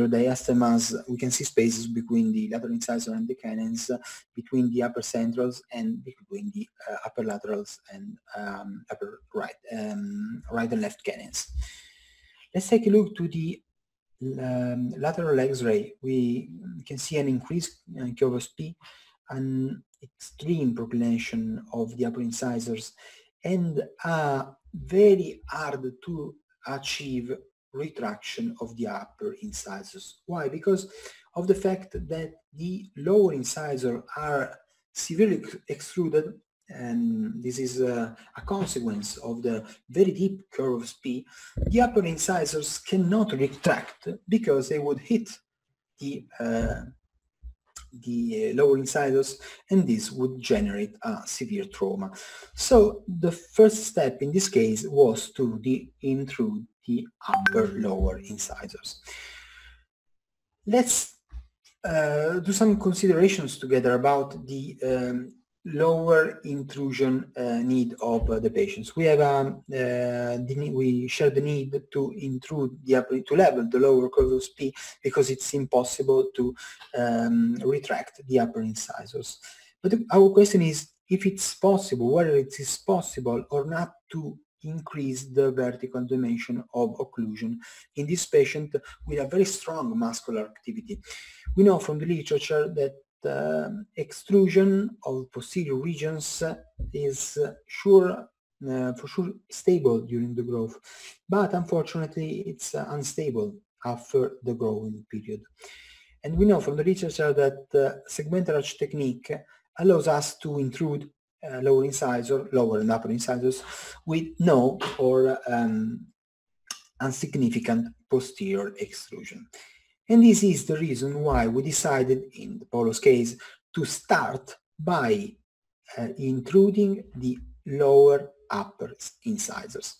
upper diastema, as we can see spaces between the lateral incisor and the canines, between the upper centrals and between the upper laterals and upper right and left canines. Let's take a look to the lateral X-ray. We can see an increased curve P, an extreme proclination of the upper incisors, and a very hard to achieve retraction of the upper incisors. Why? Because of the fact that the lower incisors are severely extruded, and this is a consequence of the very deep curve of P. The upper incisors cannot retract because they would hit the lower incisors, and this would generate a severe trauma. So the first step in this case was to intrude the upper lower incisors. Let's do some considerations together about the lower intrusion need of the patients. We have we share the need to intrude the upper, to level the lower curve of P, because it's impossible to retract the upper incisors. But our question is if it's possible, whether it is possible or not to increase the vertical dimension of occlusion in this patient with a very strong muscular activity. We know from the literature that extrusion of posterior regions is for sure stable during the growth, but unfortunately it's unstable after the growing period. And we know from the literature that Segmentary Technique allows us to intrude lower and upper incisors with no or insignificant posterior extrusion. And this is the reason why we decided in the Paulo's case to start by intruding the lower upper incisors.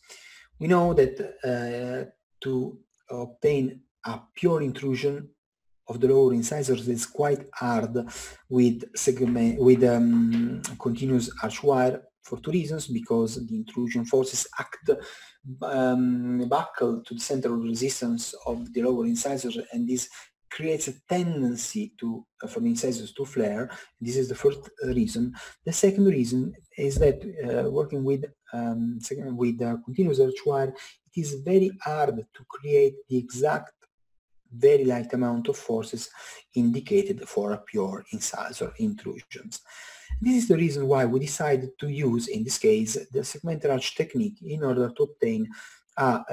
We know that to obtain a pure intrusion of the lower incisors is quite hard with continuous arch wire for two reasons: because the intrusion forces act buckle to the center of resistance of the lower incisors, and this creates a tendency for the incisors to flare. This is the first reason. The second reason is that working with continuous arch wire, it is very hard to create the exact very light amount of forces indicated for a pure incisor intrusions. This is the reason why we decided to use, in this case, the Segmentary Technique in order to obtain a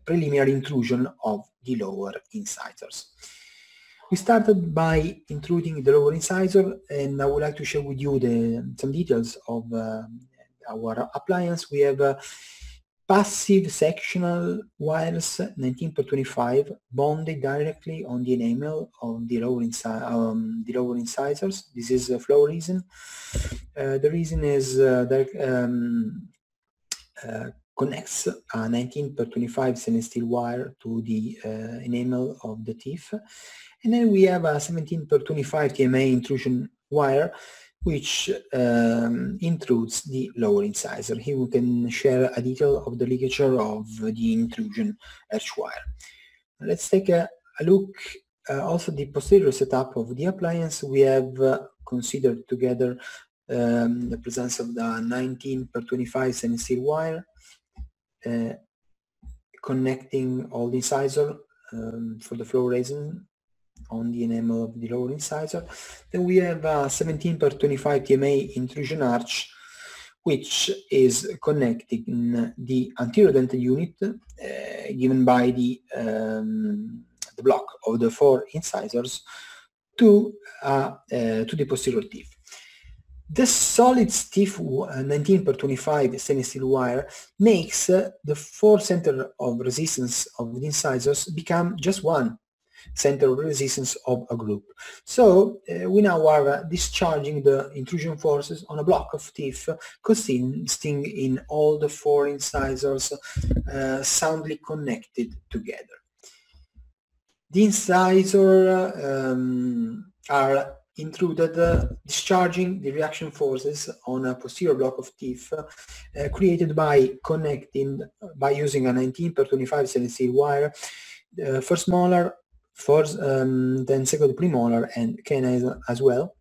preliminary intrusion of the lower incisors. We started by intruding the lower incisor, and I would like to share with you some details of our appliance. We have passive sectional wires 19x25 bonded directly on the enamel of the lower incisors. This is a flow reason. The reason is connects a 19x25 stainless steel wire to the enamel of the teeth. And then we have a 17x25 TMA intrusion wire, which intrudes the lower incisor. Here we can share a detail of the ligature of the intrusion arch wire. Let's take a look also the posterior setup of the appliance. We have considered together the presence of the 19x25 stainless steel wire connecting all the incisor for the flow reason on the enamel of the lower incisor. Then we have a 17x25 TMA intrusion arch, which is connecting the anterior dental unit given by the block of the four incisors to the posterior teeth. The solid stiff 19x25 stainless steel wire makes the four center of resistance of the incisors become just one center of resistance of a group. So we now are discharging the intrusion forces on a block of teeth consisting in all the four incisors soundly connected together. The incisors are intruded, discharging the reaction forces on a posterior block of teeth created by using a 19x25 stainless steel wire first molar, then second premolar, and canine as well,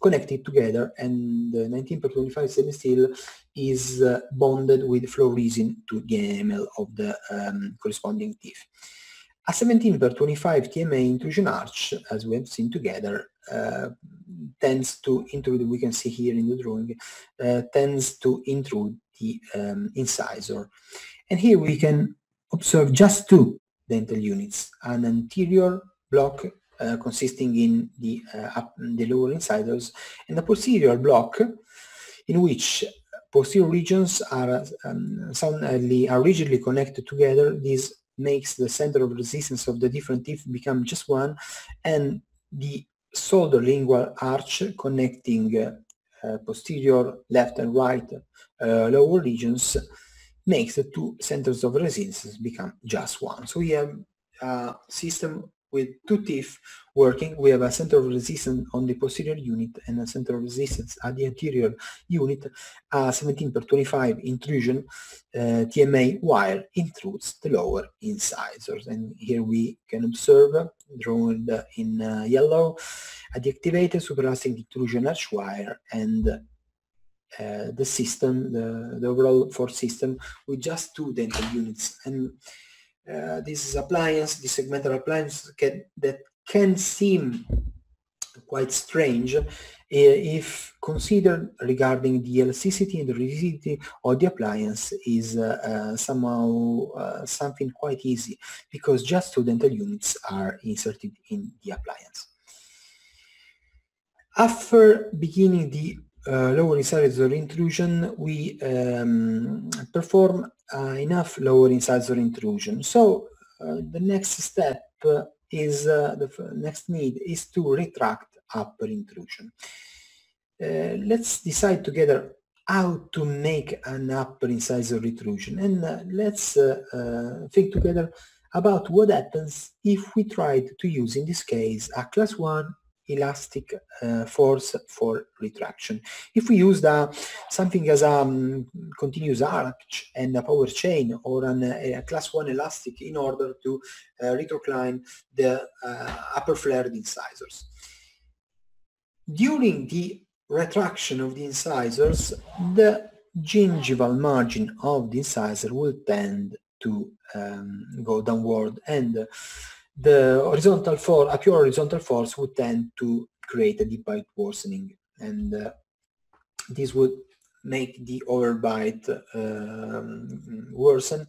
connected together, and the 19/25 semi-steel is bonded with flow resin to the enamel of the corresponding teeth. A 17/25 TMA intrusion arch, as we have seen together, tends to intrude, we can see here in the drawing, tends to intrude the incisor. And here we can observe just two dental units, an anterior block consisting in the lower incisors, and a posterior block in which posterior regions are rigidly connected together. This makes the center of resistance of the different teeth become just one, and the solder lingual arch connecting posterior left and right lower regions makes the two centers of resistance become just one. So we have a system with two teeth working. We have a center of resistance on the posterior unit and a center of resistance at the anterior unit. 17/25 intrusion TMA wire intrudes the lower incisors, and here we can observe, drawn in yellow, a deactivated supraelastic intrusion arch wire, and the system, the overall force system, with just two dental units. And this is appliance, the segmental appliance that can seem quite strange if considered regarding the elasticity and the rigidity of the appliance is somehow something quite easy, because just two dental units are inserted in the appliance. After beginning the lower incisor intrusion, we perform enough lower incisor intrusion. So the next step is, the next need is to retract upper intrusion. Let's decide together how to make an upper incisor intrusion, and let's think together about what happens if we tried to use, in this case, a class 1 elastic force for retraction. If we used something as a continuous arch and a power chain, or a class 1 elastic, in order to retrocline the upper flared incisors. During the retraction of the incisors, the gingival margin of the incisor will tend to go downward, and the horizontal force, a pure horizontal force, would tend to create a deep bite worsening, and this would make the overbite worsen,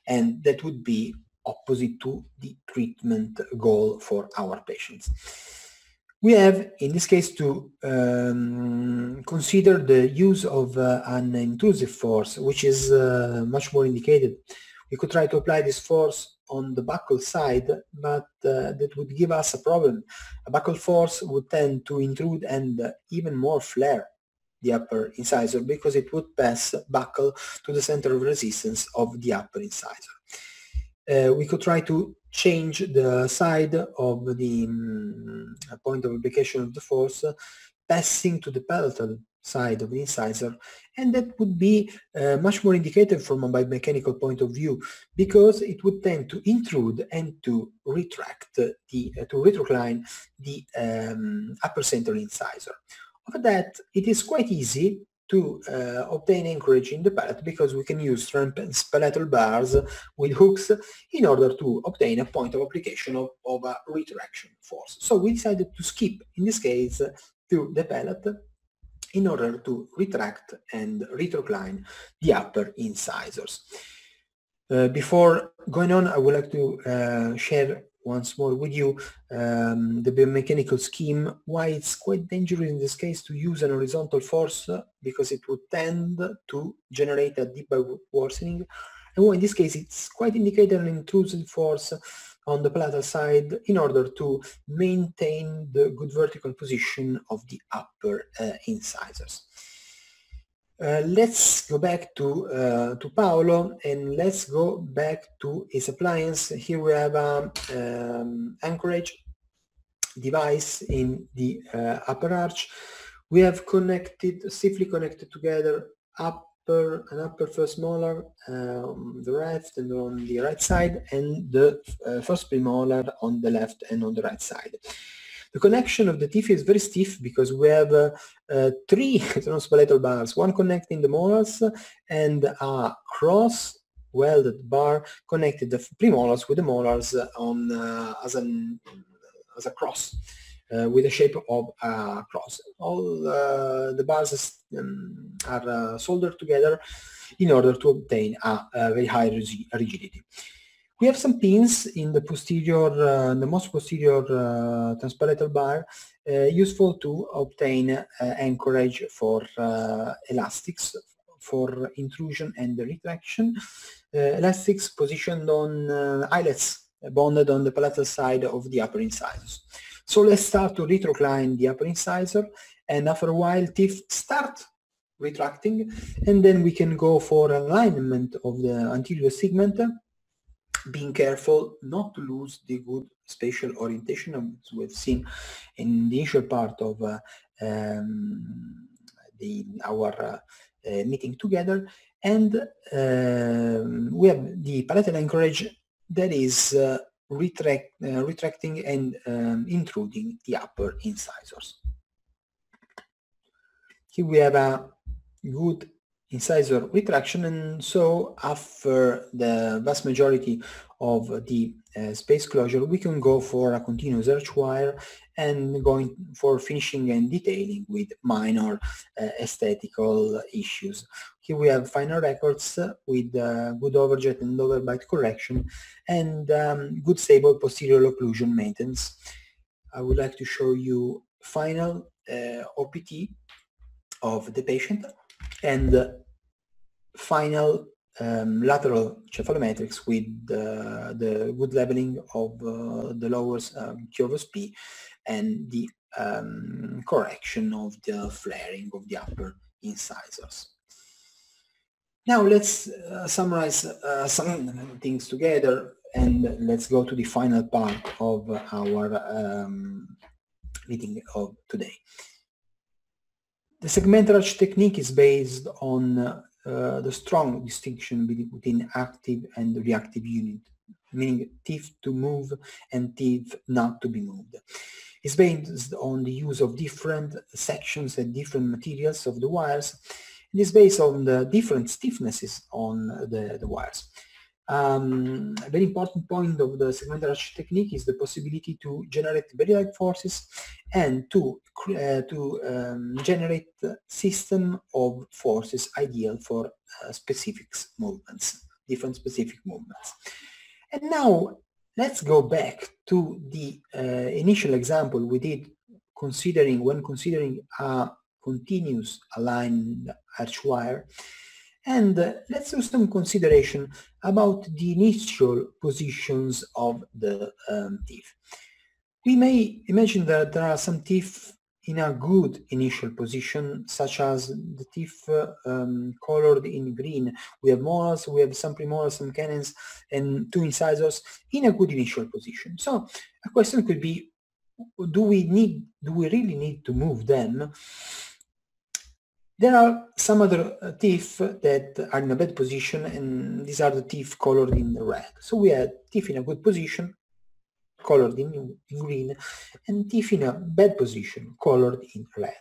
and that would be opposite to the treatment goal for our patients. We have, in this case, to consider the use of an intrusive force, which is much more indicated. We could try to apply this force on the buccal side, but that would give us a problem. A buccal force would tend to intrude and even more flare the upper incisor, because it would pass buccal to the center of resistance of the upper incisor. We could try to change the side of the point of application of the force, passing to the palatal side of the incisor, and that would be much more indicated from a biomechanical point of view, because it would tend to intrude and to retract to retrocline the upper center incisor. Of that, it is quite easy to obtain anchorage in the palate, because we can use palatal bars with hooks in order to obtain a point of application of a retraction force. So we decided to skip, in this case, to the palate in order to retract and retrocline the upper incisors. Before going on, I would like to share once more with you the biomechanical scheme, why it's quite dangerous in this case to use an horizontal force, because it would tend to generate a deep bite worsening, and in this case it's quite indicated an intrusive force on the palatal side in order to maintain the good vertical position of the upper incisors. Let's go back to Paolo, and let's go back to his appliance. Here we have an Anchorage device in the upper arch. We have connected, safely connected together, upper upper first molar on the left and on the right side, and the first premolar on the left and on the right side. The connection of the teeth is very stiff because we have 3 transpalatal bars, one connecting the molars and a cross welded bar connected the premolars with the molars on as a cross. With the shape of a cross. All the bars are soldered together in order to obtain a very high rigidity. We have some pins in the posterior, the most posterior transpalatal bar, useful to obtain anchorage for elastics for intrusion and retraction. Elastics positioned on eyelets bonded on the palatal side of the upper incisors. So let's start to retrocline the upper incisor, and after a while teeth start retracting, and then we can go for alignment of the anterior segment, being careful not to lose the good spatial orientation as we've seen in the initial part of our meeting together. And we have the palatal anchorage that is retracting and intruding the upper incisors. Here we have a good incisor retraction, and so after the vast majority of the space closure, we can go for a continuous arch wire and going for finishing and detailing with minor aesthetical issues. Here we have final records with good overjet and overbite correction and good stable posterior occlusion maintenance. I would like to show you final OPT of the patient and final lateral cephalometrics with the good leveling of the lower curvus P and the correction of the flaring of the upper incisors. Now let's summarize some things together, and let's go to the final part of our meeting of today. The segmentary technique is based on the strong distinction between active and reactive unit, meaning teeth to move and teeth not to be moved. It's based on the use of different sections and different materials of the wires. It is based on the different stiffnesses on the wires. A very important point of the segmentary technique is the possibility to generate very light forces and to generate a system of forces ideal for specific movements, different specific movements. And now let's go back to the initial example we did when considering a continuous aligned arch wire. And let's do some consideration about the initial positions of the teeth. We may imagine that there are some teeth in a good initial position, such as the teeth colored in green. We have molars, we have some premolars, some canines, and 2 incisors in a good initial position. So a question could be, do we really need to move them? There are some other teeth that are in a bad position, and these are the teeth colored in red. So we have teeth in a good position, colored in green, and teeth in a bad position, colored in red.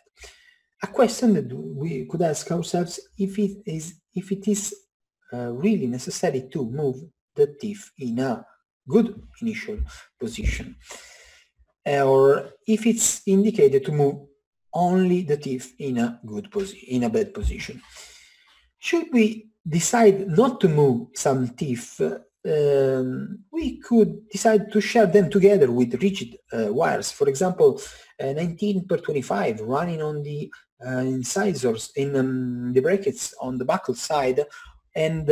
A question that we could ask ourselves if it is really necessary to move the teeth in a good initial position, or if it's indicated to move only the teeth in a bad position. Should we decide not to move some teeth, we could decide to share them together with rigid wires. For example, 19/25 running on the incisors in the brackets on the buccal side, and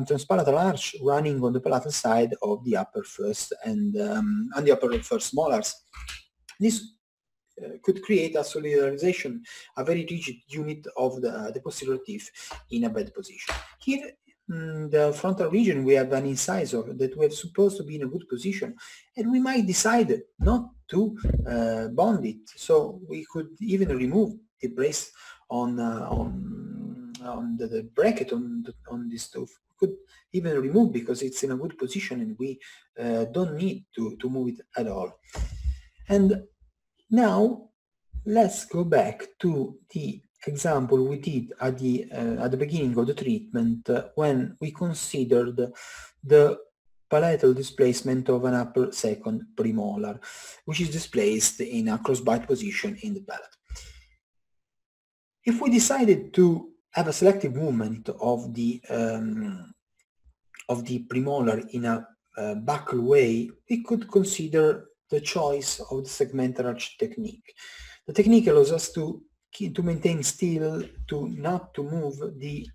transpalatal arch running on the palatal side of the upper first and the upper first molars. This could create a solidarization, a very rigid unit of the posterior teeth in a bad position. Here in the frontal region we have an incisor that we are supposed to be in a good position, and we might decide not to bond it. So we could even remove the brace on the bracket on this tooth. We could even remove because it's in a good position and we don't need to move it at all. And now let's go back to the example we did at the beginning of the treatment when we considered the palatal displacement of an upper second premolar, which is displaced in a crossbite position in the palate. If we decided to have a selective movement of the premolar in a buccal way, we could consider the choice of the Segmentary Technique. The technique allows us to maintain still, not to move the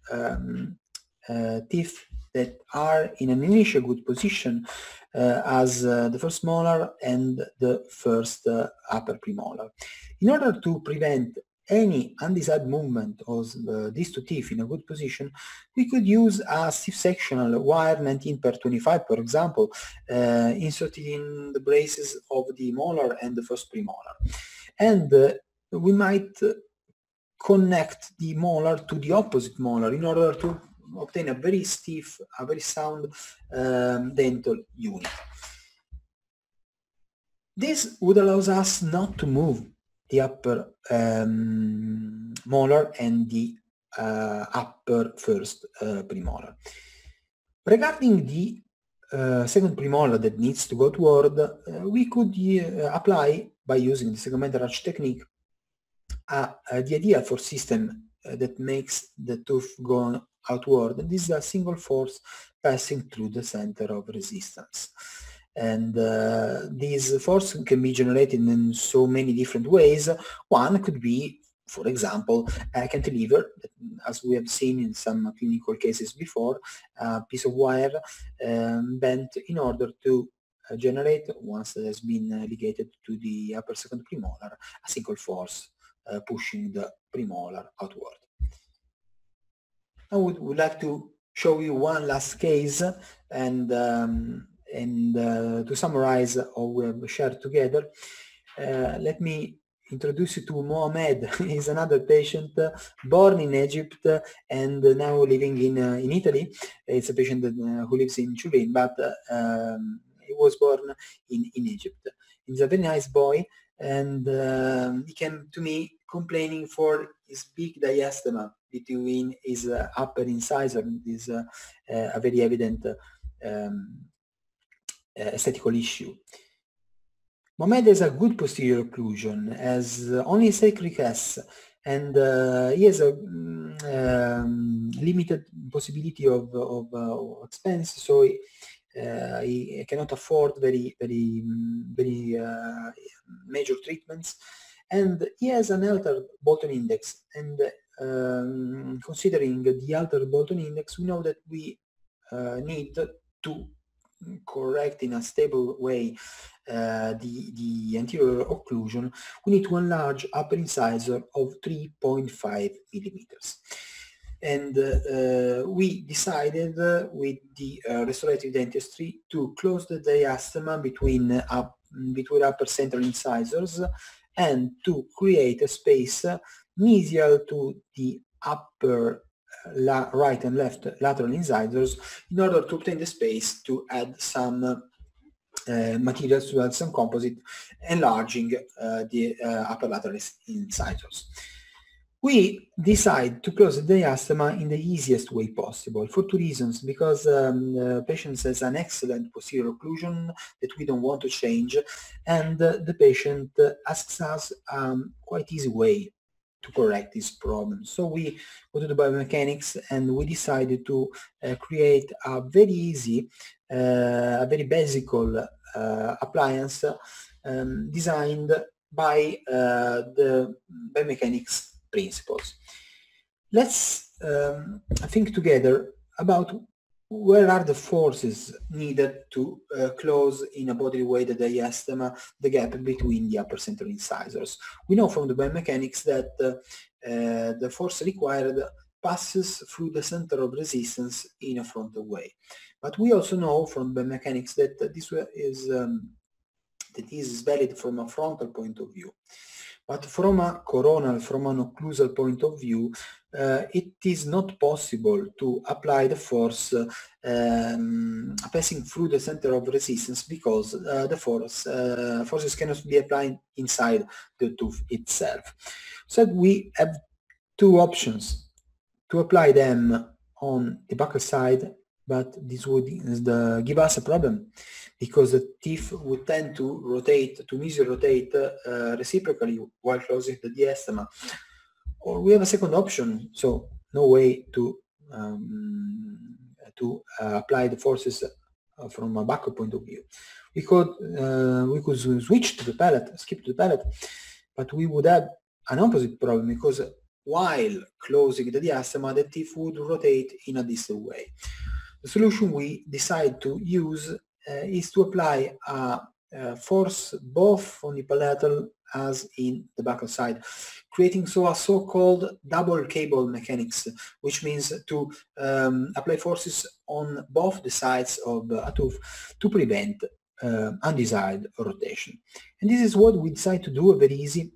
teeth that are in an initial good position as the first molar and the first upper premolar. In order to prevent any undesired movement of these two teeth in a good position, we could use a stiff sectional wire 19/25, for example, inserted in the braces of the molar and the first premolar. And we might connect the molar to the opposite molar in order to obtain a very stiff, a very sound dental unit. This would allow us not to move the upper molar and the upper first premolar. Regarding the second premolar that needs to go outward, we could apply, by using the Segmentary Technique, the ideal force system that makes the tooth go outward. And this is a single force passing through the center of resistance. And this force can be generated in so many different ways. One could be, for example, a cantilever, as we have seen in some clinical cases before, a piece of wire bent in order to generate, once it has been ligated to the upper second premolar, a single force pushing the premolar outward. I would like to show you one last case and to summarize all we have shared together. Let me introduce you to Mohamed. He's another patient born in Egypt and now living in Italy. It's a patient that, who lives in Turin, but he was born in Egypt. He's a very nice boy, and he came to me complaining for his big diastema between his upper incisor. This is a very evident aesthetical issue. Mohamed has a good posterior occlusion, has only sacral S, and he has a limited possibility of expense, so he cannot afford very major treatments, and he has an altered Bolton index. And considering the altered Bolton index, we know that we need to correct in a stable way the anterior occlusion. We need to enlarge upper incisor of 3.5 millimeters. And we decided with the restorative dentistry to close the diastema between upper central incisors and to create a space mesial to the upper right and left lateral incisors in order to obtain the space to add some materials, to add some composite, enlarging the upper lateral incisors. We decide to close the diastema in the easiest way possible for two reasons: because the patient has an excellent posterior occlusion that we don't want to change, and the patient asks us quite easy way to correct this problem. So we go to the biomechanics and we decided to create a very easy, a very basic appliance designed by the biomechanics principles. Let's think together about where are the forces needed to close in a bodily way the diastema, the gap between the upper central incisors. We know from the biomechanics that the force required passes through the center of resistance in a frontal way. But we also know from biomechanics that this is that is valid from a frontal point of view. But from a coronal, from an occlusal point of view, it is not possible to apply the force passing through the center of resistance, because the forces cannot be applied inside the tooth itself. So we have two options: to apply them on the buccal side, but this would give us a problem, because the teeth would tend to rotate, to mesorotate reciprocally while closing the diastema. Or we have a second option, so no way to apply the forces from a buccal point of view. We could switch to the palate, skip to the palate, but we would have an opposite problem, because while closing the diastema, the teeth would rotate in a distal way. The solution we decide to use is to apply a force both on the palatal as in the buccal side, creating a so-called double cable mechanics, which means to apply forces on both the sides of a tooth to prevent undesired rotation. And this is what we decide to do. Very easy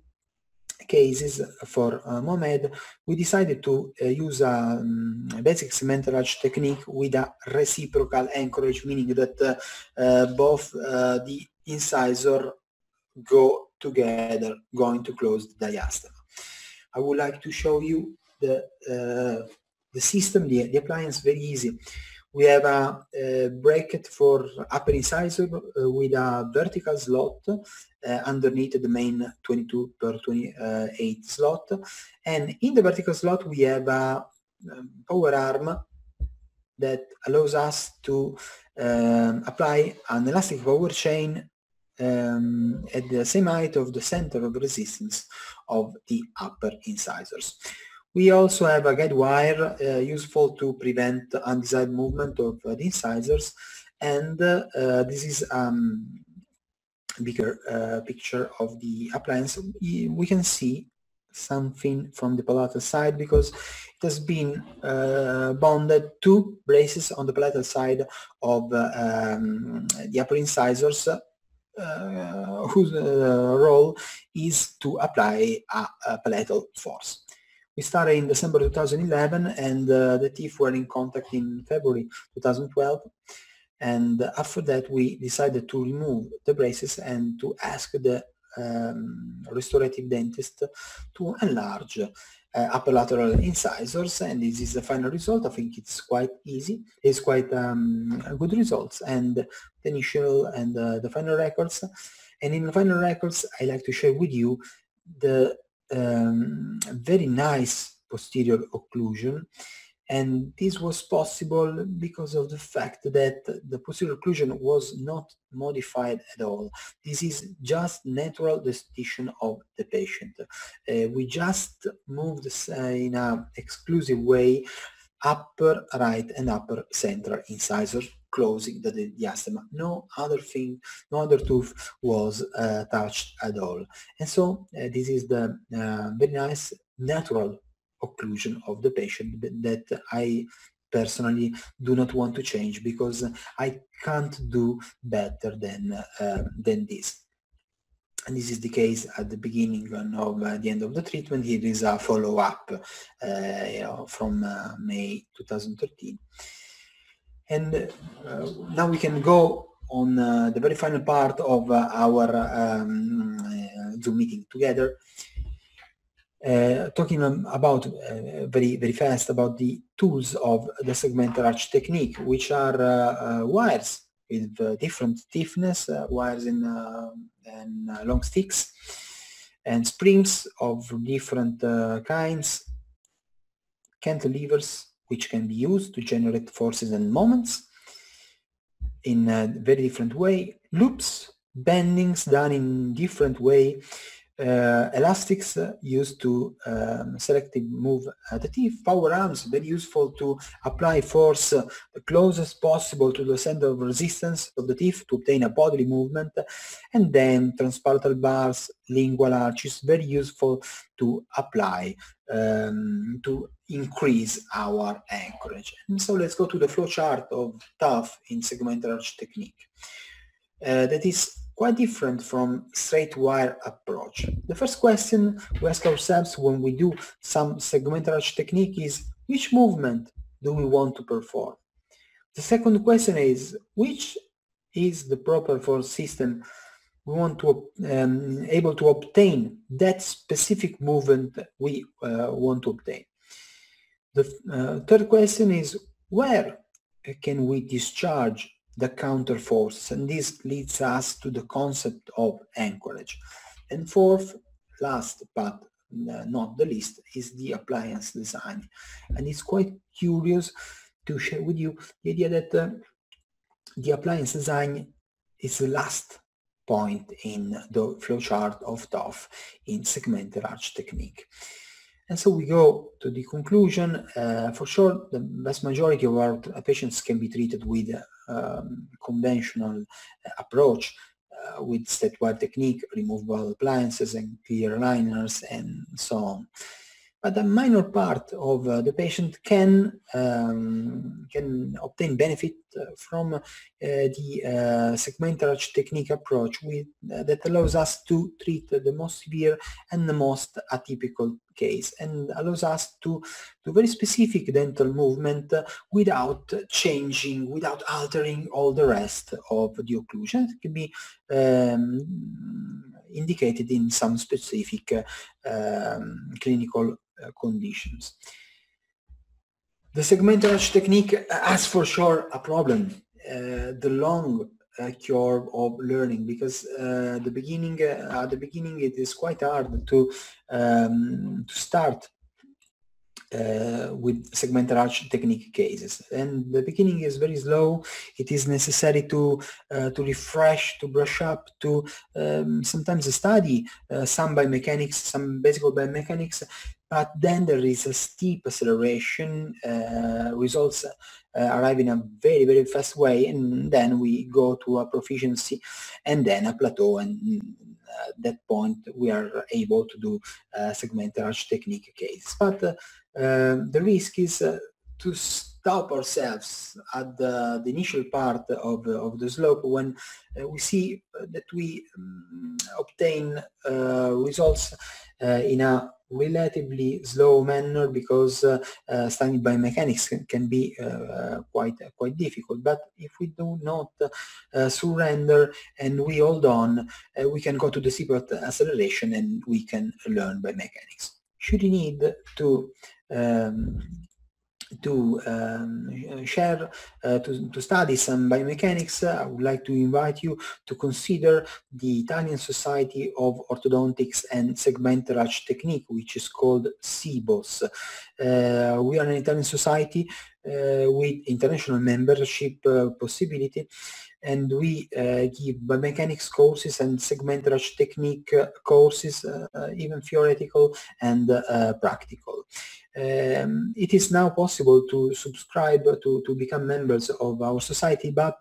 cases for Mohamed. We decided to use a basic Segmentary Technique with a reciprocal anchorage, meaning that both the incisor go together, going to close the diastema. I would like to show you the system, the appliance. Very easy. We have a bracket for upper incisor with a vertical slot underneath the main 22x28 slot, and in the vertical slot we have a power arm that allows us to apply an elastic power chain at the same height of the center of resistance of the upper incisors. We also have a guide wire useful to prevent undesired movement of the incisors, and this is a bigger picture of the appliance. We can see something from the palatal side, because it has been bonded to braces on the palatal side of the upper incisors, whose role is to apply a palatal force. We started in December 2011, and the teeth were in contact in February 2012. And after that, we decided to remove the braces and to ask the restorative dentist to enlarge upper lateral incisors. And this is the final result. I think it's quite easy. It's quite good results. And the initial and the final records. And in the final records, I like to share with you the very nice posterior occlusion, and this was possible because of the fact that the posterior occlusion was not modified at all. This is just natural dentition of the patient. We just moved in an exclusive way upper right and upper central incisor, closing the diastema. No other thing, no other tooth was touched at all. And so this is the very nice natural occlusion of the patient that I personally do not want to change, because I can't do better than this. And this is the case at the beginning of the end of the treatment. Here is a follow-up from May 2013. And now we can go on the very final part of our Zoom meeting together, talking about very fast about the tools of the Segmentary Technique, which are wires with different stiffness, wires and long sticks, and springs of different kinds, cantilevers, which can be used to generate forces and moments in a very different way, loops, bendings done in different way, elastics used to selectively move the teeth, power arms, very useful to apply force the closest possible to the center of resistance of the teeth to obtain a bodily movement, and then transpalatal bars, lingual arches, very useful to apply to increase our anchorage. And so let's go to the flow chart of TAF in Segmentary Technique. That is quite different from straight wire approach. The first question we ask ourselves when we do some segmentary technique is, which movement do we want to perform? The second question is, which is the proper force system we want to able to obtain that specific movement we want to obtain. The third question is, where can we discharge the counter force? And this leads us to the concept of anchorage. And fourth, last but not the least, is the appliance design. And it's quite curious to share with you the idea that the appliance design is the last point in the flowchart of TOF in segmented arch technique. And so we go to the conclusion. For sure, the vast majority of our patients can be treated with conventional approach with statewide technique, removable appliances and clear aligners and so on. But a minor part of the patient can obtain benefit from the segmental arch technique approach that allows us to treat the most severe and the most atypical case, and allows us to do very specific dental movement without changing, without altering all the rest of the occlusion. It can be indicated in some specific clinical conditions. The segmental arch technique has for sure a problem, the long curve of learning, because at the beginning it is quite hard to start with segmental arch technique cases, and the beginning is very slow. It is necessary to refresh, to brush up, to sometimes study some biomechanics, some basic biomechanics, but then there is a steep acceleration, results arrive in a very, very fast way, and then we go to a proficiency and then a plateau, and at that point we are able to do segmental arch technique cases. But the risk is to stop ourselves at the initial part of the slope when we see that we obtain results in a relatively slow manner, because studying biomechanics can be quite difficult. But if we do not surrender and we hold on, we can go to the steeper acceleration and we can learn biomechanics. Should you need to study some biomechanics, I would like to invite you to consider the Italian Society of Orthodontics and Segmental Arch Technique, which is called SIBOS. We are an Italian society with international membership possibility, and we give biomechanics courses and segmental arch technique courses, even theoretical and practical. It is now possible to subscribe to become members of our society, but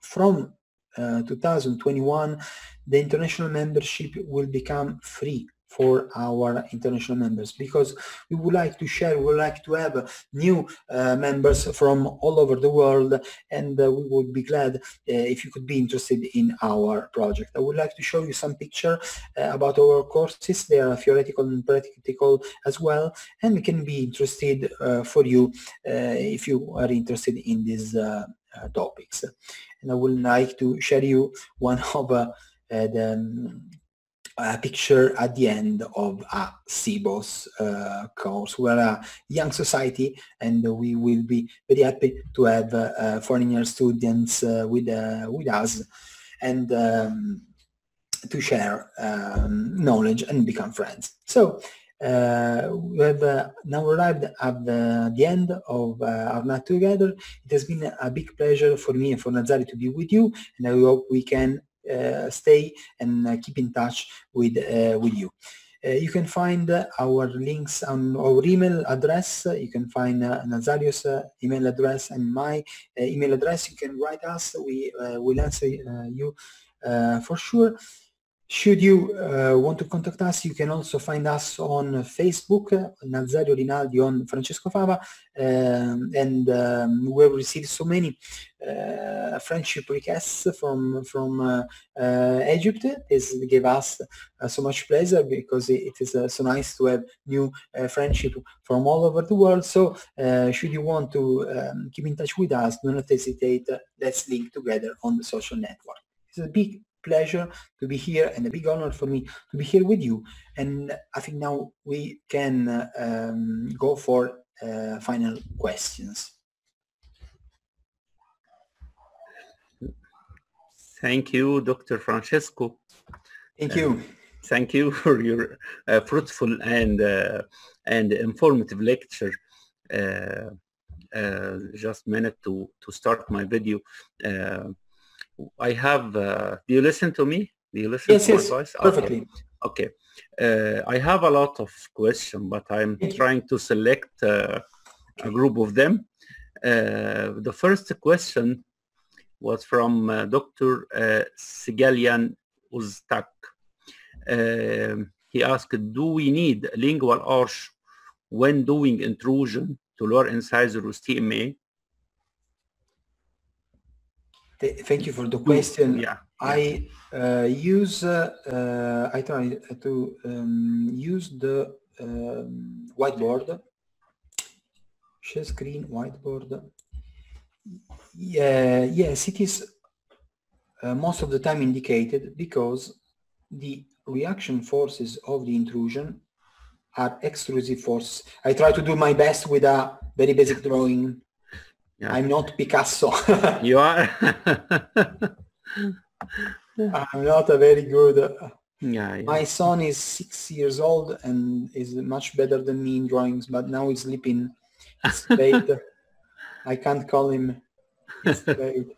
from 2021 the international membership will become free for our international members, because we would like to share, we would like to have new members from all over the world, and we would be glad if you could be interested in our project. I would like to show you some picture about our courses. They are theoretical and practical as well, and can be interested for you if you are interested in these topics. And I would like to share you one of a picture at the end of a SIBOS course. We are a young society, and we will be very happy to have foreigner students with us, and to share knowledge and become friends. So we have now arrived at the end of our night together. It has been a big pleasure for me and for Nazari to be with you, and I hope we can stay and keep in touch with you. You can find our links on our email address. You can find Nazario's email address and my email address. You can write us. We will answer you for sure. Should you want to contact us, you can also find us on Facebook, Nazario Rinaldi on Francesco Fava, and we've received so many friendship requests from Egypt. This gave us so much pleasure because it is so nice to have new friendship from all over the world. So should you want to keep in touch with us, do not hesitate. Let's link together on the social network. It's a big pleasure to be here and a big honor for me to be here with you. And I think now we can go for final questions. Thank you, Dr. Francesco. Thank you. Thank you for your fruitful and informative lecture. Just a minute to start my video. I have, do you listen to me? Do you listen to my voice? Perfectly. Okay. I have a lot of questions, but I'm trying to select a group of them. The first question was from Dr. Sigalian Uztak. He asked, do we need lingual arch when doing intrusion to lower incisor with TMA? Thank you for the question. Yeah. I try to use the whiteboard, share screen, whiteboard. Yes, it is most of the time indicated because the reaction forces of the intrusion are extrusive forces. I try to do my best with a very basic drawing. Yeah. I'm not Picasso. You are? I'm not a very good... Yeah. My son is 6 years old and is much better than me in drawings, but now he's sleeping straight. I can't call him straight.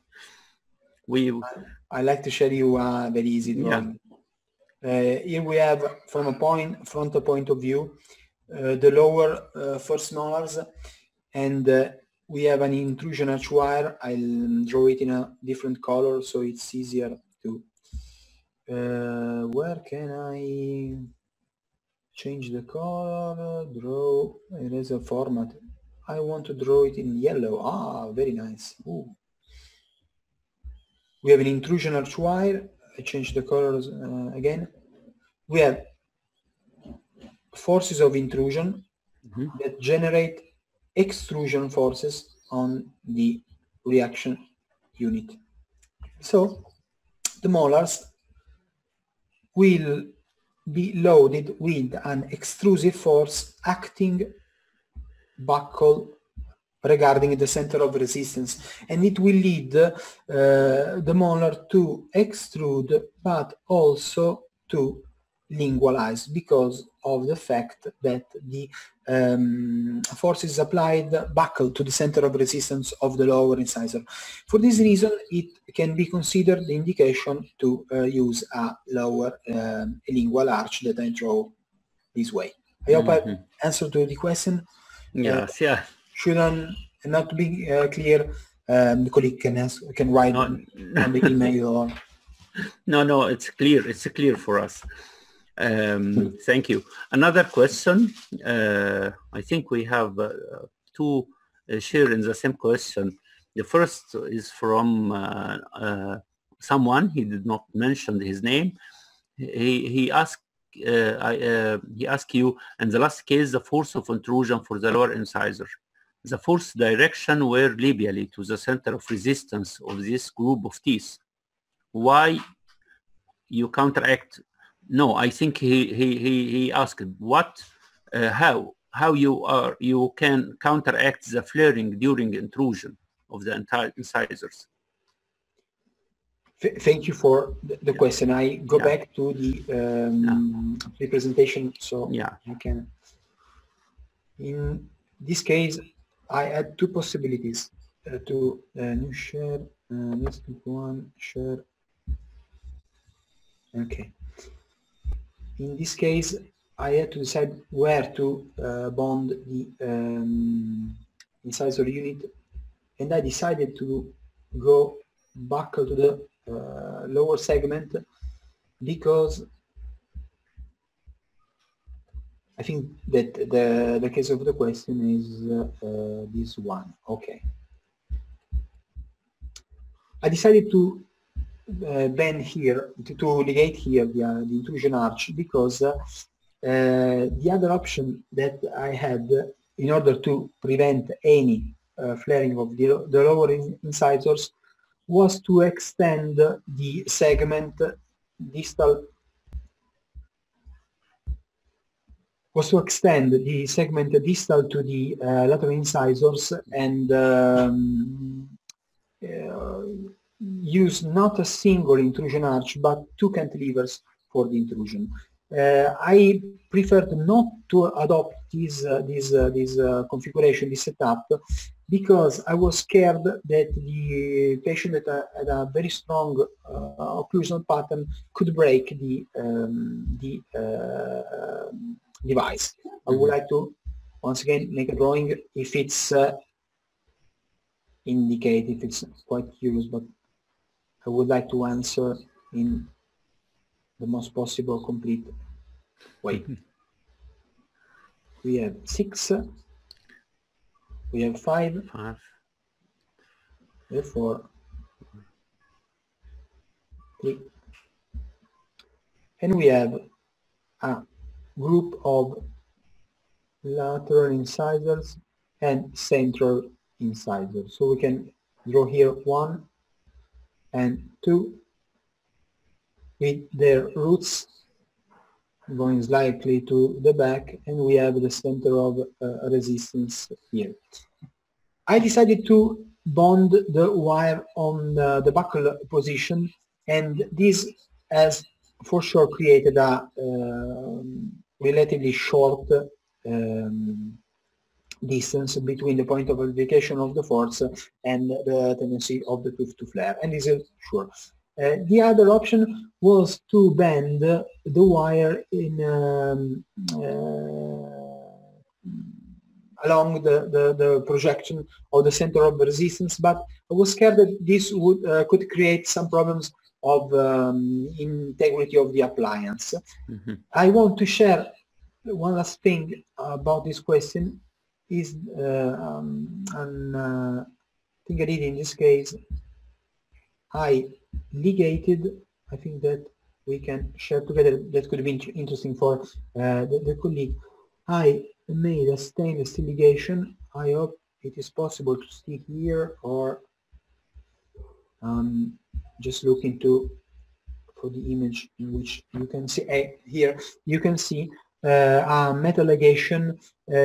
I like to share you a very easy drawing. Yeah. Here we have, from a frontal point of view, the lower first molars, and we have an intrusion arch wire. I'll draw it in a different color so it's easier to... where can I change the color? Draw, eraser format. I want to draw it in yellow. Ah, very nice. Ooh. We have an intrusion arch wire. I change the colors again. We have forces of intrusion that generate extrusion forces on the reaction unit. So the molars will be loaded with an extrusive force acting buccal regarding the center of resistance, and it will lead the molar to extrude but also to lingualize because of the fact that the force is applied buccal to the center of resistance of the lower incisor. For this reason, it can be considered the indication to use a lower lingual arch that I draw this way. I hope I answered to the question. Yes, yeah. Should not be clear, the colleague can write on the email or... No, it's clear. It's clear for us. Thank you. Another question. I think we have two share in the same question. The first is from someone. He did not mention his name. He asked you, in the last case, the force of intrusion for the lower incisor. The force direction were labially to the center of resistance of this group of teeth. Why you counteract? No, I think he asked what, how you can counteract the flaring during intrusion of the entire incisors. Thank you for the question. I go back to the presentation, so I can. In this case, I had two possibilities to new share. Let's do one share. Okay. In this case, I had to decide where to bond the incisor unit, and I decided to go buccal to the lower segment because I think that the case of the question is this one. Okay. I decided to bend here, to ligate here the intrusion arch, because the other option that I had in order to prevent any flaring of the lower incisors was to extend the segment distal, to the lateral incisors and use not a single intrusion arch but two cantilevers for the intrusion. I preferred not to adopt this configuration, this setup, because I was scared that the patient that had a very strong occlusional pattern could break the device. I would like to once again make a drawing if it's indicated, if it's quite curious, but I would like to answer in the most possible complete way. We have 6, we have 5, we have 4, 3, and we have a group of lateral incisors and central incisors. So we can draw here 1 and 2 with their roots going slightly to the back, and we have the center of resistance here. I decided to bond the wire on the buckle position, and this has for sure created a relatively short distance between the point of application of the force and the tendency of the tooth to flare, and this is sure. The other option was to bend the wire in along the projection of the center of resistance, but I was scared that this would could create some problems of integrity of the appliance. I want to share one last thing about this question. Is I think I did in this case. I ligated. I think that we can share together. That could be interesting for the colleague. I made a stainless steel ligation. I hope it is possible to see here, or just look into for the image in which you can see here. You can see a metal ligation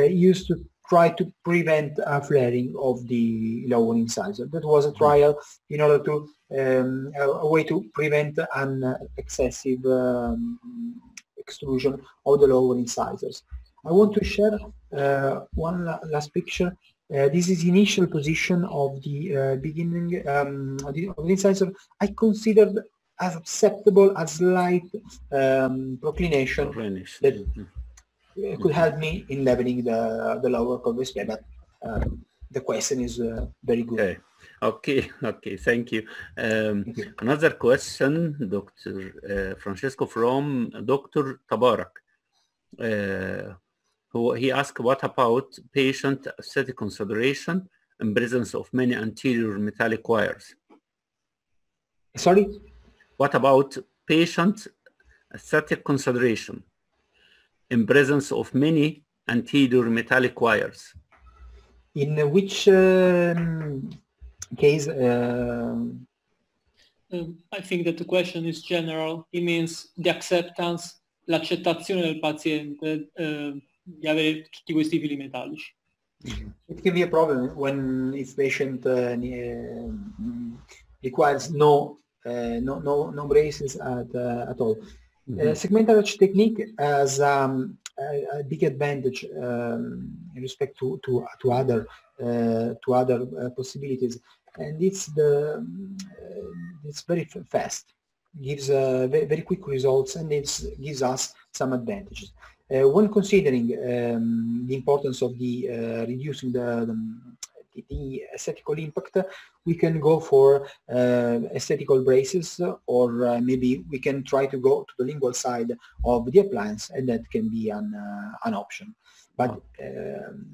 used to try to prevent a flaring of the lower incisor. That was a trial in order to a way to prevent an excessive extrusion of the lower incisors. I want to share one last picture. This is the initial position of the beginning of the incisor. I considered as acceptable a slight proclination that could help me in leveling the lower corpus, but the question is very good. Okay, thank you. Another question, Dr. Francesco, from Dr. Tabarak. He asked, what about patient aesthetic consideration in presence of many anterior metallic wires? Sorry? What about patient aesthetic consideration in presence of many anterior metallic wires? In which case? I think that the question is general. It means the acceptance, l'accettazione del paziente di avere tutti questi fili metallici. It can be a problem when if patient requires no braces at all. Segmentary technique has a big advantage in respect to other possibilities, and it's very fast, gives very quick results, and it gives us some advantages. When considering the importance of the reducing the the aesthetical impact, we can go for aesthetical braces, or maybe we can try to go to the lingual side of the appliance, and that can be an option. But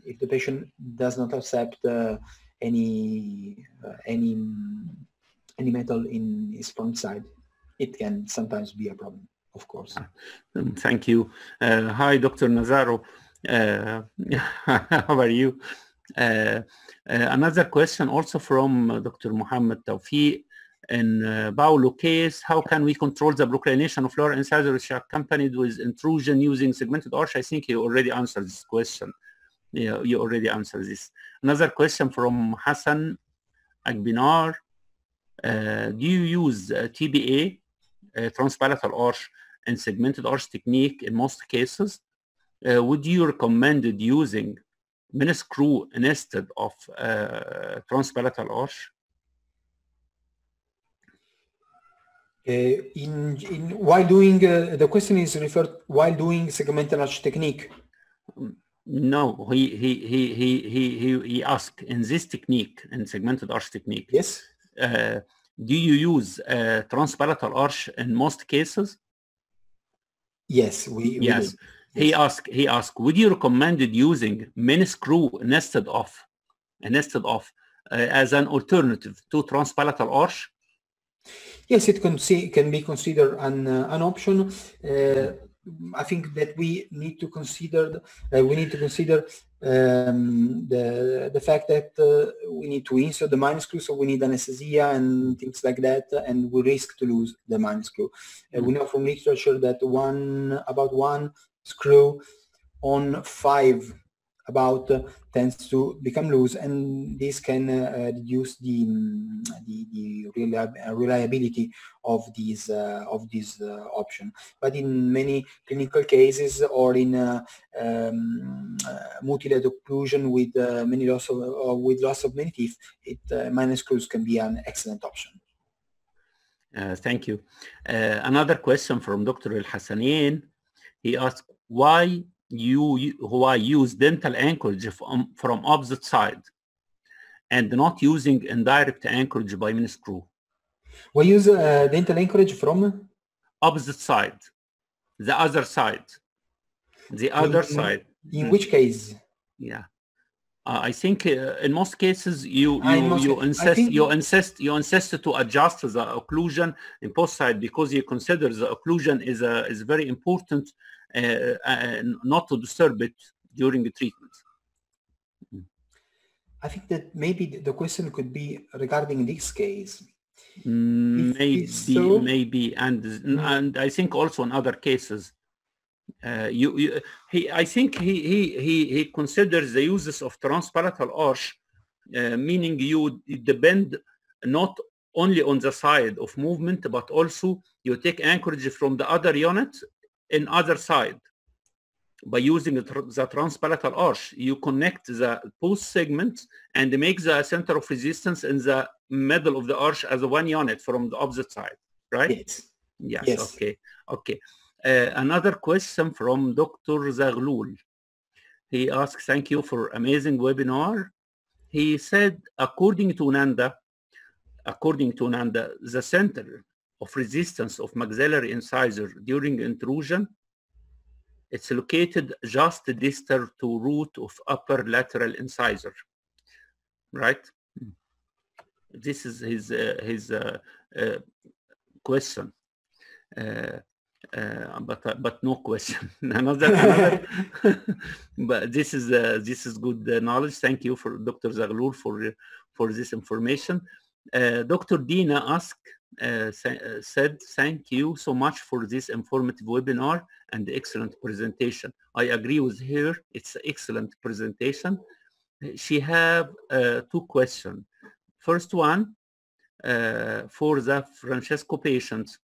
if the patient does not accept any metal in his front side, it can sometimes be a problem, of course. Thank you. Hi, Dr. Naser. How are you? Another question also from Dr. Muhammad Tawfiq. In Paulo case, how can we control the proclination of lower incisor which are accompanied with intrusion using segmented arch? I think you already answered this question. Yeah, you already answered this. Another question from Hassan Agbinar. Do you use TBA, transpalatal arch, and segmented arch technique in most cases? Would you recommend using mini screw instead of transpalatal arch? While doing the question is referred while doing segmental arch technique. No, he asked in this technique, in segmented arch technique. Yes. Do you use transpalatal arch in most cases? Yes, we yes. Do. He asked, would you recommend using mini screw instead of as an alternative to transpalatal arch? Yes, it can be considered an option. I think that we need to consider the fact that we need to insert the mini screw, so we need anesthesia and things like that, and we risk to lose the mini screw. We know from literature that about one screw on 5 tends to become loose, and this can reduce the reliability of this option. But in many clinical cases, or in mutilated occlusion with many loss of many teeth, mini screws can be an excellent option. Thank you. Another question from Dr. El Hassanin. He asked, why use dental anchorage from opposite side and not using indirect anchorage by mini screw? We use dental anchorage from opposite side, the other side, side. In which case? Yeah, I think in most cases you insist to adjust the occlusion in post side, because you consider the occlusion is very important. Not to disturb it during the treatment. I think that maybe the question could be regarding this case. Maybe, and I think also in other cases. I think he considers the uses of transpalatal arch, meaning you depend not only on the side of movement, but also you take anchorage from the other unit in other side. By using the transpalatal arch, you connect the post segment and make the center of resistance in the middle of the arch as one unit from the opposite side, right? Yes. Yes. Okay. Another question from Dr. Zaghloul. He asks, thank you for amazing webinar. He said, according to Nanda, the center of resistance of maxillary incisor during intrusion, it's located just distal to root of upper lateral incisor, right? This is his question, but no question. another but this is good knowledge. Thank you for Dr. Zaghloul for this information. Dr. Dina asked, said, thank you so much for this informative webinar and excellent presentation. I agree with her. It's an excellent presentation. She have 2 questions. First one, for the Francesco patients,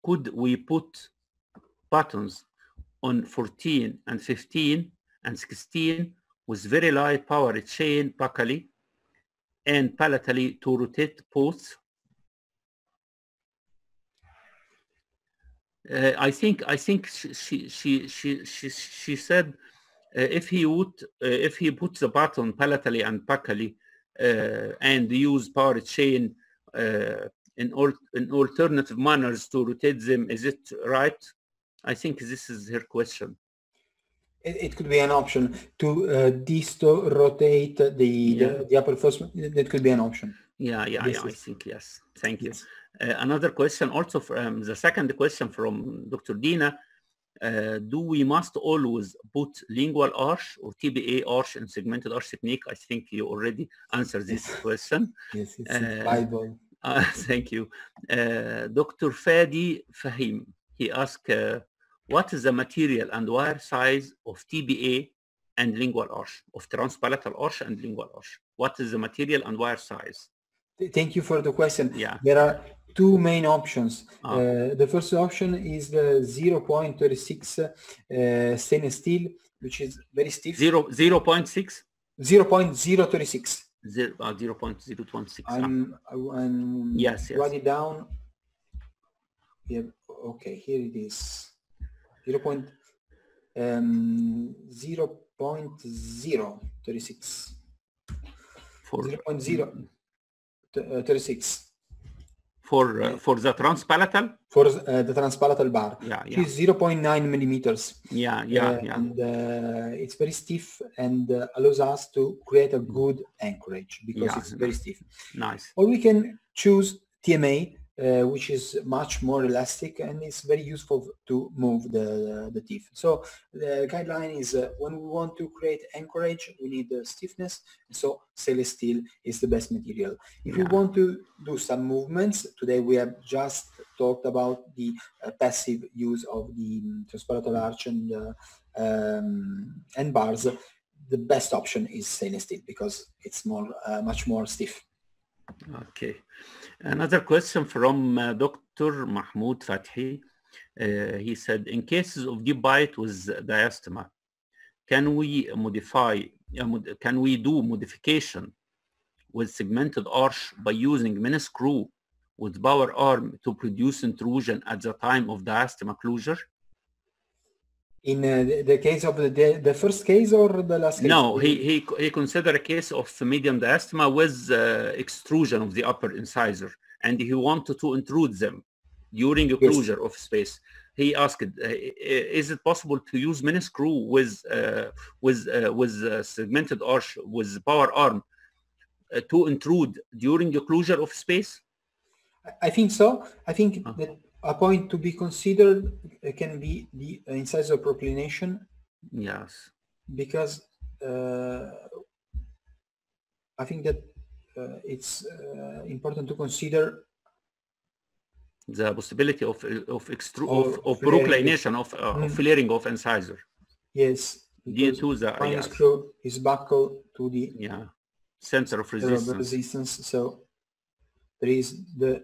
could we put buttons on 14 and 15 and 16 with very light power chain buccally and palatally to rotate both? I think she said if he puts the button palatally and buccally and use power chain in alternative manners to rotate them. Is it right? I think this is her question. It could be an option to rotate the upper first. That could be an option. Yeah, I think yes. Thank you. Another question also from the second question from Dr. Dina. Do we must always put lingual arch or TBA arch in segmented arch technique? I think you already answered this question. Yes, it's Bible. Thank you. Dr. Fadi Fahim, he asked, what is the material and wire size of TBA and lingual arch, of transpalatal arch and lingual arch? What is the material and wire size? Thank you for the question. Yeah. There are two main options. The first option is the 0.36 stainless steel, which is very stiff. 0.6? 0.036. 0.026. Yes. Write it down. Yeah. Okay. Here it is. 0.036. For 0.036. For the transpalatal? For the transpalatal bar. Yeah. It's 0.9 millimeters. Yeah. And it's very stiff and allows us to create a good anchorage because it's very stiff. Nice. Or we can choose TMA, which is much more elastic and it's very useful to move the teeth. So the guideline is when we want to create anchorage, we need the stiffness. So stainless steel is the best material. If we want to do some movements, today we have just talked about the passive use of the transpalatal arch and bars. The best option is stainless steel because it's much more stiff. Okay. Another question from Dr. Mahmoud Fathi. He said, in cases of deep bite with diastema, can we do modification with segmented arch by using mini screw with power arm to produce intrusion at the time of diastema closure? In the case of the first case or the last case? No, he considered a case of medium diastema with extrusion of the upper incisor, and he wanted to intrude them during a closure of space. He asked, is it possible to use mini screw with segmented arch with power arm to intrude during the closure of space? I think so. I think that a point to be considered can be the incisor proclination. Yes. Because I think that it's important to consider the possibility of proclination of flaring of incisor. Yes. Due to the mini screw is buckled to the center of resistance. So there is the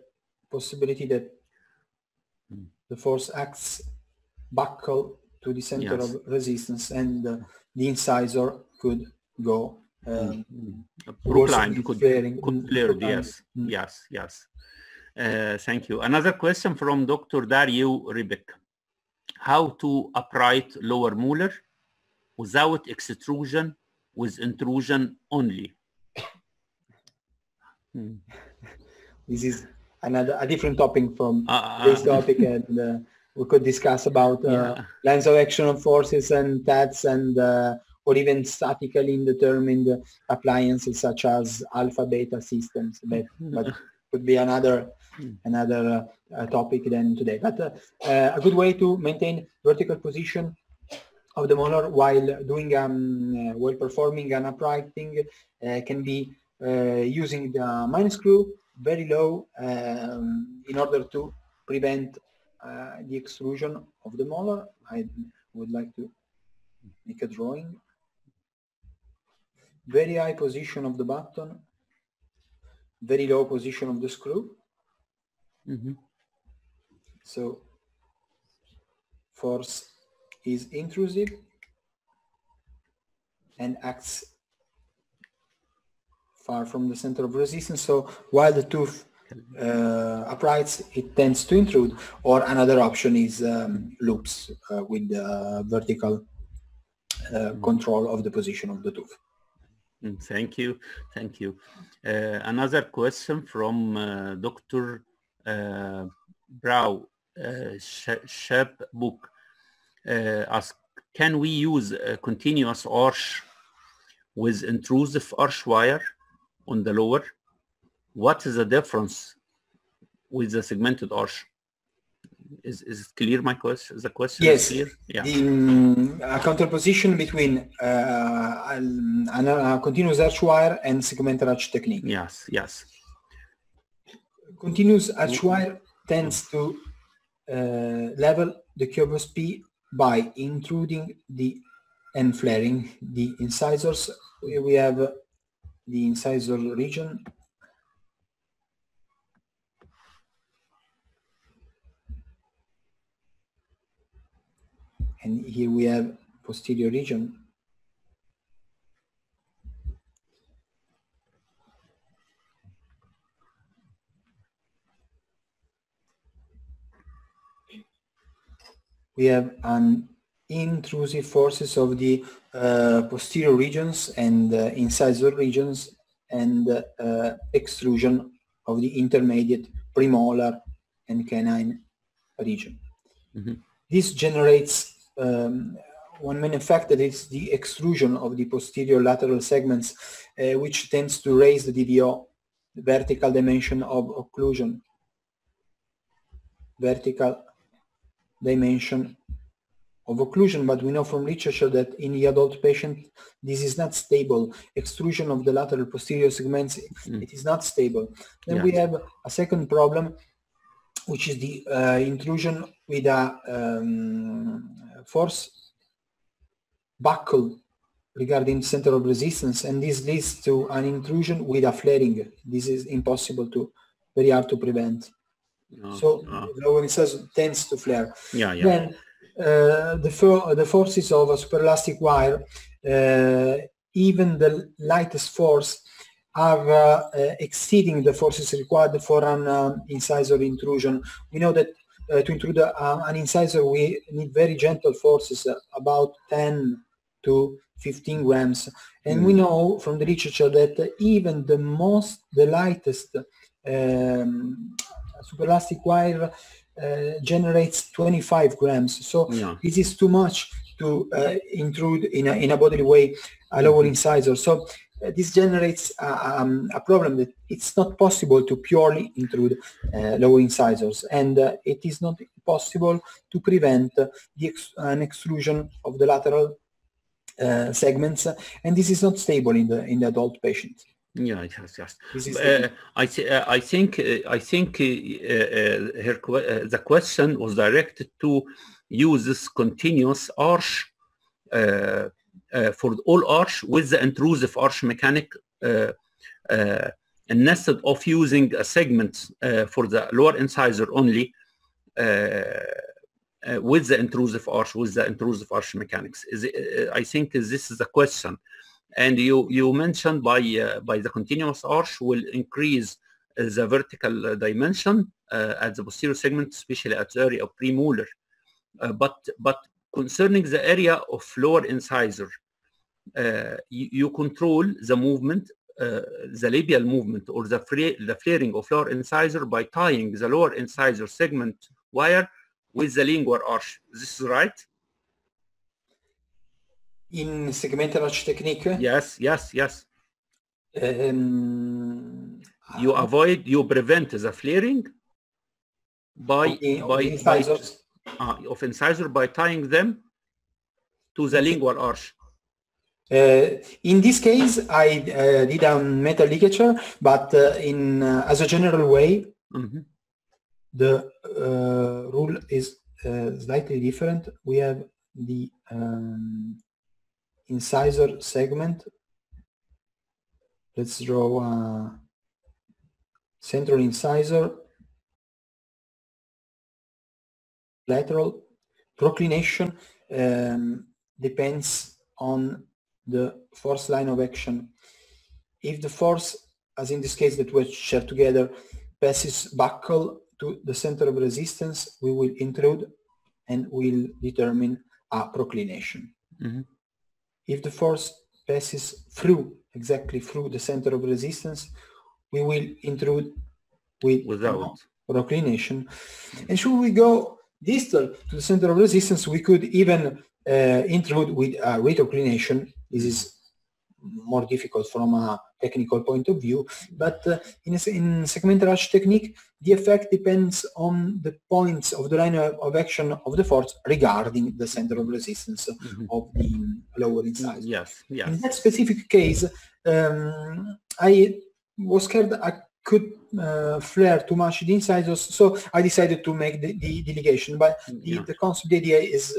possibility that the force acts buckled to the center of resistance, and the incisor could go procline, could flare. Yes. Thank you. Another question from Dr. Dario Ribek. How to upright lower molar without extrusion, with intrusion only? This is a different topic from this topic, and we could discuss about lines of action of forces and TATs, and or even statically indetermined appliances such as alpha beta systems, but could be another topic than today. But a good way to maintain vertical position of the molar while doing while performing an uprighting can be using the mini screw very low in order to prevent the extrusion of the molar. I would like to make a drawing. Very high position of the button, very low position of the screw. So force is intrusive and acts far from the center of resistance. So while the tooth uprights, it tends to intrude. Or another option is loops with vertical control of the position of the tooth. Thank you. Thank you. Another question from Dr. Brow Shabbook asks, can we use a continuous arch with intrusive arch wire on the lower? What is the difference with the segmented arch? Is it clear, my question? The question yes. is clear? Yeah. A counterposition between a continuous arch wire and segmented arch technique. Yes, yes. Continuous arch wire tends to level the curvus P by intruding and flaring the incisors. We have the incisor region. And here we have posterior region. We have an intrusive forces of the posterior regions and incisor regions, and extrusion of the intermediate premolar and canine region. Mm-hmm. This generates one main effect, that is the extrusion of the posterior lateral segments, which tends to raise the DVO, the vertical dimension of occlusion, vertical dimension of occlusion. But we know from literature that in the adult patient this is not stable. Extrusion of the lateral posterior segments, it is not stable. Then we have a second problem, which is the intrusion with a force buckle regarding center of resistance, and this leads to an intrusion with a flaring. This is impossible to, very hard to prevent. So lower incisor tends to flare. Then the forces of a superelastic wire, even the lightest force, are exceeding the forces required for an incisor intrusion. We know that to intrude an incisor we need very gentle forces, about 10 to 15 grams. And we know from the literature that even the lightest superelastic wire generates 25 grams. So this is too much to intrude in a bodily way a lower incisor. So this generates a problem that it's not possible to purely intrude lower incisors, and it is not possible to prevent an extrusion of the lateral segments, and this is not stable in the adult patient. Yes. I think the question was directed to use this continuous arch for all arch with the intrusive arch mechanic, instead of using a segment for the lower incisor only with the intrusive arch mechanics. I think this is the question. And you mentioned by the continuous arch will increase the vertical dimension at the posterior segment, especially at the area of premolar. But concerning the area of lower incisor, you control the movement, the labial movement, or the flaring of lower incisor by tying the lower incisor segment wire with the lingual arch. This is right? In segmental arch technique? Yes. You prevent the flaring by incisors of incisor by tying them to the lingual arch. In this case, I did a metal ligature, but as a general way, the rule is slightly different. We have the incisor segment. Let's draw a central incisor, lateral proclination depends on the force line of action. If the force, as in this case that we share together, passes buccal to the center of resistance, we will intrude and will determine a proclination. If the force passes through, exactly through the center of resistance, we will intrude without reclination. And should we go distal to the center of resistance, we could even intrude with retroclination. This is more difficult from a technical point of view, but in segmental arch technique, the effect depends on the points of the line of action of the force regarding the center of resistance of the lower incisor. Yes, yes. In that specific case, I was scared I could flare too much the incisors, so I decided to make the ligation. But the concept, the idea is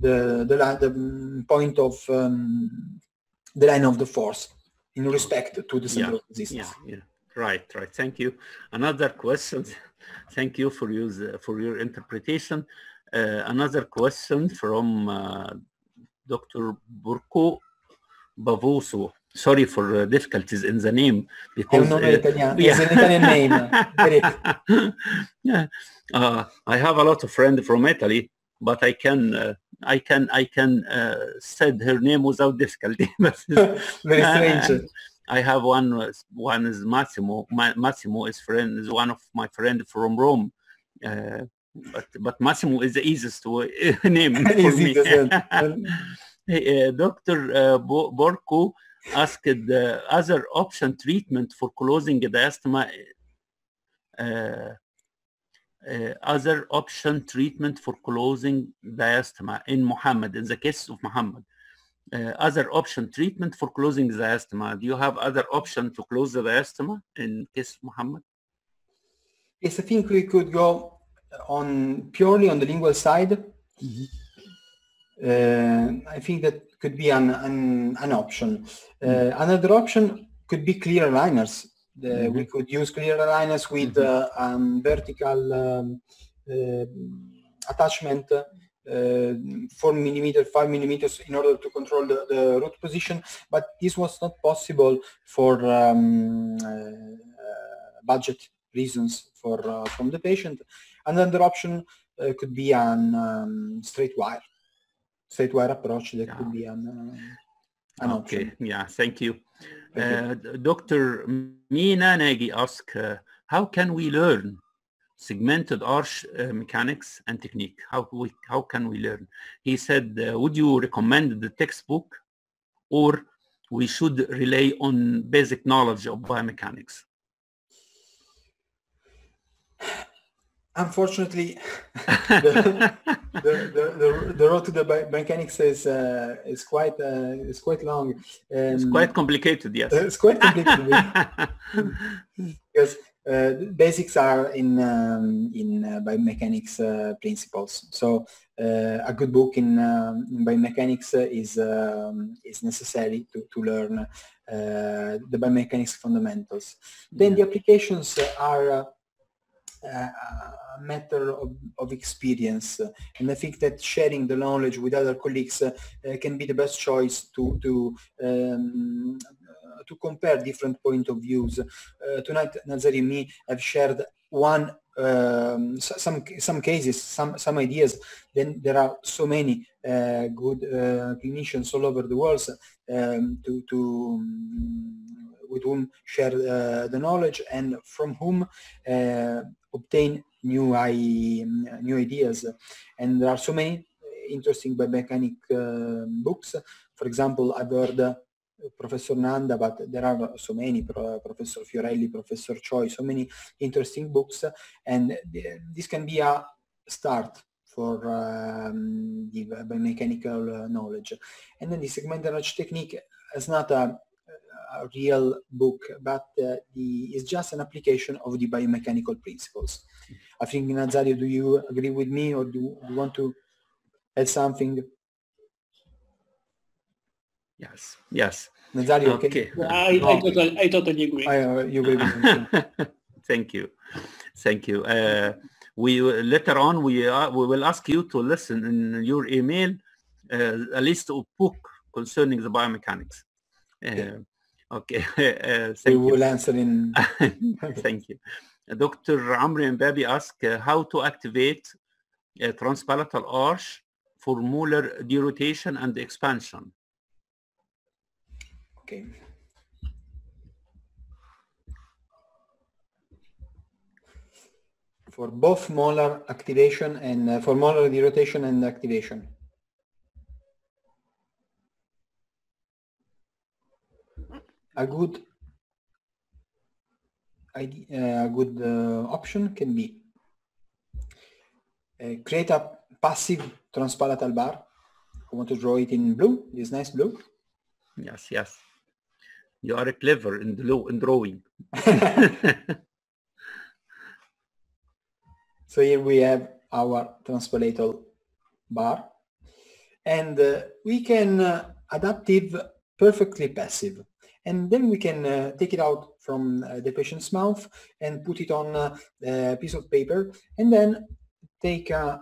the point of the line of the force in respect to the center of resistance. Right. Thank you. Another question. Thank you for your interpretation. Another question from Dr. Burko Bavoso. Sorry for difficulties in the name because it's an Italian name. I have a lot of friends from Italy, but I can said her name without difficulty. Very strange. I have one is Massimo. Massimo is one of my friend from Rome. But Massimo is the easiest name for me. Dr. Borko asked the other option treatment for closing the diastema. Other option treatment for closing diastema in Muhammad, in the case of Muhammad. Other option treatment for closing the diastema. Do you have other option to close the diastema in case of Muhammad? Yes, I think we could go purely on the lingual side. I think that could be an option. Another option could be clear aligners. We could use clear aligners with vertical attachment, 4 millimeters, 5 millimeters, in order to control the root position. But this was not possible for budget reasons from the patient. Another option could be an straight wire approach. That could be an option. Yeah, thank you. Dr. Mina Nagy asked, how can we learn segmented arch mechanics and technique? How can we learn? He said, would you recommend the textbook, or we should rely on basic knowledge of biomechanics? Unfortunately, the road to the biomechanics is quite long. It's quite complicated, yes. It's quite complicated because basics are in biomechanics principles. So a good book in biomechanics is necessary to learn the biomechanics fundamentals. Then the applications are a matter of experience, and I think that sharing the knowledge with other colleagues can be the best choice to compare different point of views. Tonight, Naser and me have shared some cases, some ideas. Then there are so many good clinicians all over the world with whom share the knowledge and from whom obtain new ideas. And there are so many interesting biomechanic books. For example, I've heard Professor Nanda, but there are so many, Professor Fiorelli, Professor Choi, so many interesting books, and this can be a start for the biomechanical knowledge. And then the segmental arch technique is not a real book, but is just an application of the biomechanical principles. I think, Nazario, do you agree with me, or do you want to add something? Yes. Nazario, okay. I totally agree. You agree with me? Thank you. We later on we will ask you to listen in your email a list of book concerning the biomechanics. Okay. We will answer in. Thank you. Dr. Amri Mbabi asked how to activate a transpalatal arch for molar derotation and expansion. Okay. For both molar activation and for molar derotation and activation. A good option can be create a passive transpalatal bar. I want to draw it in blue, this nice blue. Yes, yes. You are clever in drawing. So here we have our transpalatal bar, and we can adapt it perfectly passive. And then we can take it out from the patient's mouth and put it on a piece of paper, and then take a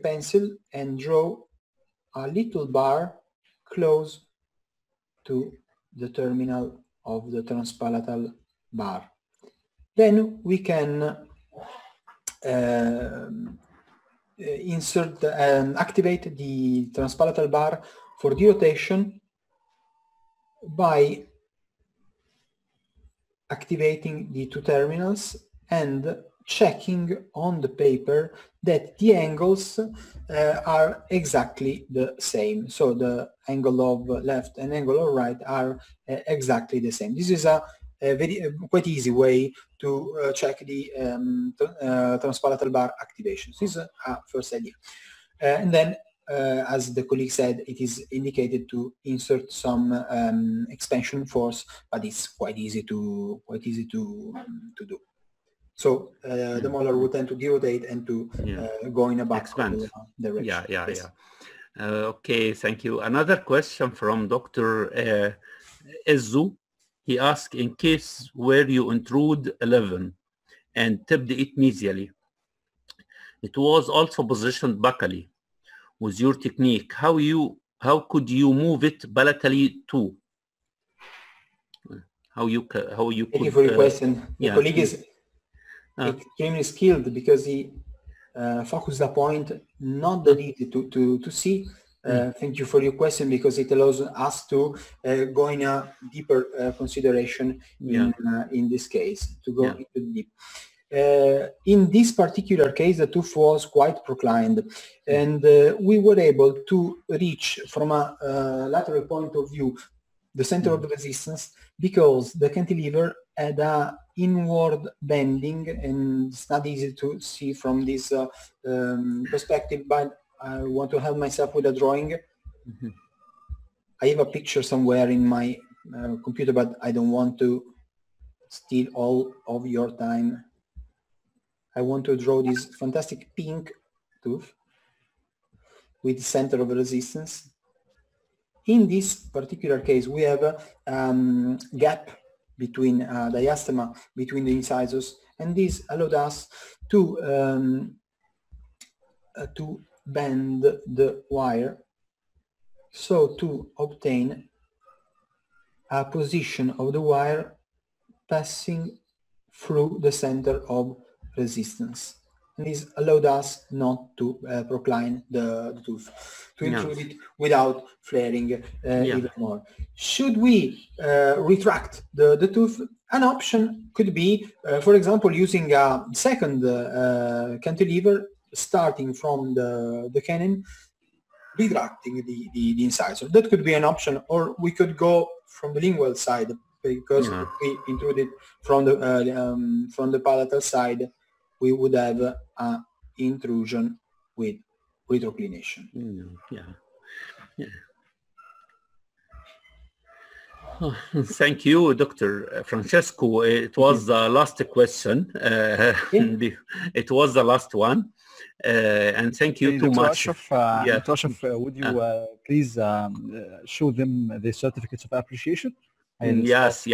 pencil and draw a little bar close to the terminal of the transpalatal bar. Then we can insert and activate the transpalatal bar for derotation by activating the two terminals and checking on the paper that the angles are exactly the same. So the angle of left and angle of right are exactly the same. This is a quite easy way to check the transpalatal bar activation. This is a first idea. And then, as the colleague said, it is indicated to insert some expansion force, but it's quite easy to do. So the molar will tend to derotate and to go in a backward direction. Yes. Okay, thank you. Another question from Dr. Ezu. He asked, in case where you intrude 11 and tipped it mesially, it was also positioned buccally. With your technique, how could you move it palatally too? Thank you for your question. The colleague is extremely skilled because he focused the point not that easy to see. Thank you for your question, because it allows us to go in a deeper consideration in this case, to go into deep. In this particular case, the tooth was quite proclined, and we were able to reach from a lateral point of view the center of resistance, because the cantilever had a inward bending, and it's not easy to see from this perspective, but I want to help myself with a drawing. I have a picture somewhere in my computer, but I don't want to steal all of your time. I want to draw this fantastic pink tooth with the center of resistance. In this particular case, we have a gap between diastema between the incisors, and this allowed us to bend the wire so to obtain a position of the wire passing through the center of resistance. And this allowed us not to procline the tooth, to intrude it without flaring even more. Should we retract the tooth? An option could be, for example, using a second cantilever starting from the cannon, retracting the incisor. That could be an option, or we could go from the lingual side, because if we intrude it from the palatal side, we would have an intrusion with retroclination. Thank you, Dr. Francesco. It was the last question. It was the last one. And thank you too much. Dr. Ashraf, would you please show them the certificates of appreciation? Yes.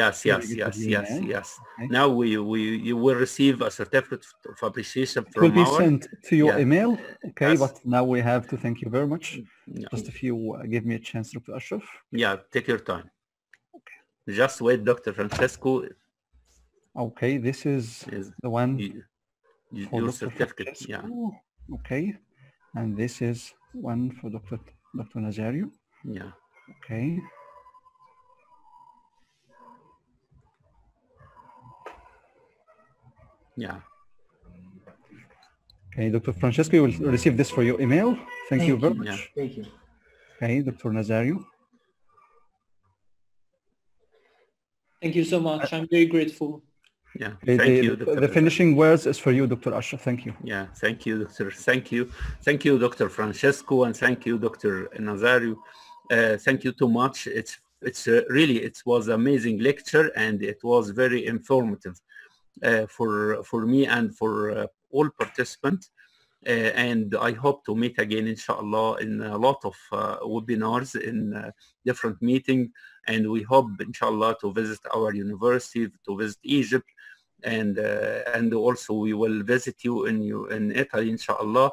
Now you will receive a certificate of appreciation from It will be sent to your email. Okay, but now we have to thank you very much. Just if you give me a chance, Dr. Ashraf. Yeah, take your time. Okay. Just wait, Dr. Francesco. Okay, this is the one. Your certificate. Okay, and this is one for Dr. Nazario. Yeah. Okay. Yeah. Okay, Dr. Francesco, you will receive this for your email. Thank you very much. Yeah. Thank you. Okay, Dr. Nazario. Thank you so much. I'm very grateful. Yeah. Okay, Thank you. the finishing words is for you, Dr. Ashraf. Thank you. Yeah. Thank you, Doctor. Thank you. Thank you, Dr. Francesco, and thank you, Dr. Nazario. Thank you too much. It's really, it was an amazing lecture, and it was very informative for me and for all participants. And I hope to meet again, inshallah, in a lot of webinars, in different meetings. And we hope, inshallah, to visit our university, to visit Egypt, and also we will visit you in Italy, inshallah.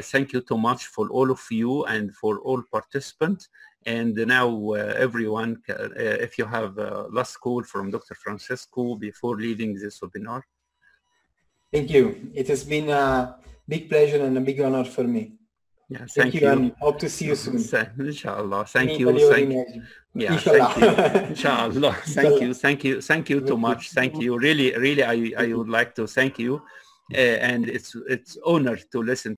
Thank you too much for all of you and for all participants. And now everyone, if you have a last call from Dr. Francesco before leaving this webinar. Thank you. It has been a big pleasure and a big honor for me. Yeah, thank you. And hope to see you soon. Inshallah. Thank you. Yeah, Inshallah. thank you. Inshallah. Thank you too much. Thank you. Really, I would like to thank you. And it's honor to listen